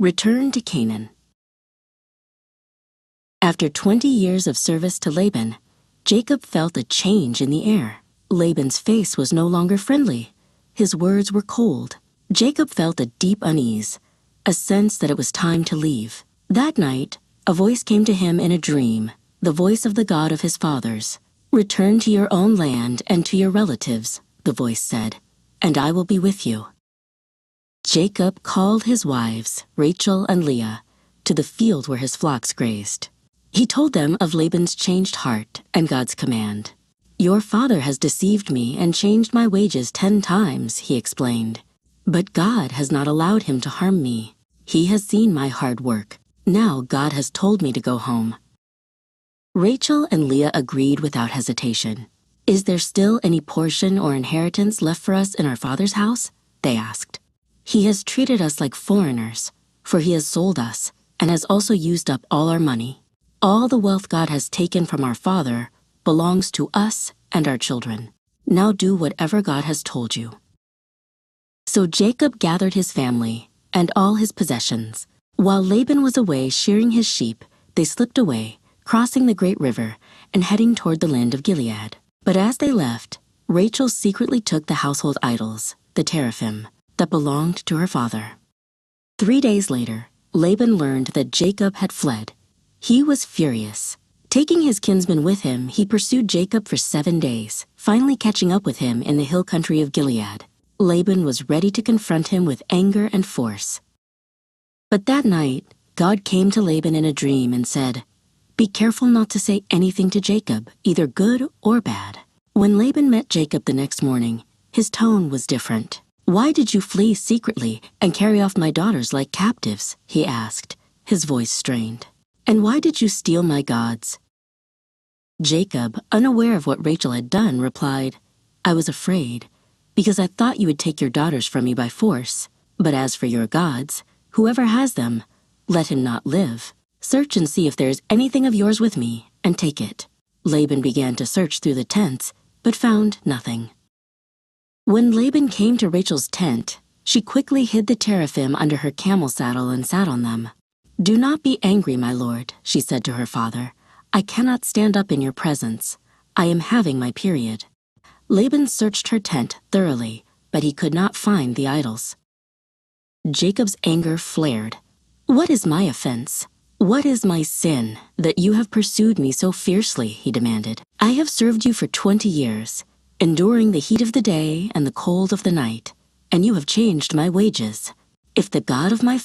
Return to Canaan. After 20 years of service to Laban, Jacob felt a change in the air. Laban's face was no longer friendly. His words were cold. Jacob felt a deep unease, a sense that it was time to leave. That night, a voice came to him in a dream, the voice of the God of his fathers. "Return to your own land and to your relatives," the voice said, "and I will be with you." Jacob called his wives, Rachel and Leah, to the field where his flocks grazed. He told them of Laban's changed heart and God's command. "Your father has deceived me and changed my wages 10 times, he explained. "But God has not allowed him to harm me. He has seen my hard work. Now God has told me to go home." Rachel and Leah agreed without hesitation. "Is there still any portion or inheritance left for us in our father's house?" they asked. "He has treated us like foreigners, for he has sold us and has also used up all our money. All the wealth God has taken from our father belongs to us and our children. Now do whatever God has told you." So Jacob gathered his family and all his possessions. While Laban was away shearing his sheep, they slipped away, crossing the great river and heading toward the land of Gilead. But as they left, Rachel secretly took the household idols, the teraphim, that belonged to her father. 3 days later, Laban learned that Jacob had fled. He was furious. Taking his kinsman with him, he pursued Jacob for 7 days, finally catching up with him in the hill country of Gilead. Laban was ready to confront him with anger and force. But that night, God came to Laban in a dream and said, "Be careful not to say anything to Jacob, either good or bad." When Laban met Jacob the next morning, his tone was different. "Why did you flee secretly and carry off my daughters like captives?" he asked, his voice strained. "And why did you steal my gods?" Jacob, unaware of what Rachel had done, replied, "I was afraid, because I thought you would take your daughters from me by force. But as for your gods, whoever has them, let him not live. Search and see if there is anything of yours with me, and take it." Laban began to search through the tents, but found nothing. When Laban came to Rachel's tent, she quickly hid the teraphim under her camel saddle and sat on them. "Do not be angry, my lord," she said to her father. "I cannot stand up in your presence. I am having my period." Laban searched her tent thoroughly, but he could not find the idols. Jacob's anger flared. "What is my offense? What is my sin that you have pursued me so fiercely?" he demanded. "I have served you for 20 years, enduring the heat of the day and the cold of the night, and you have changed my wages. If the God of my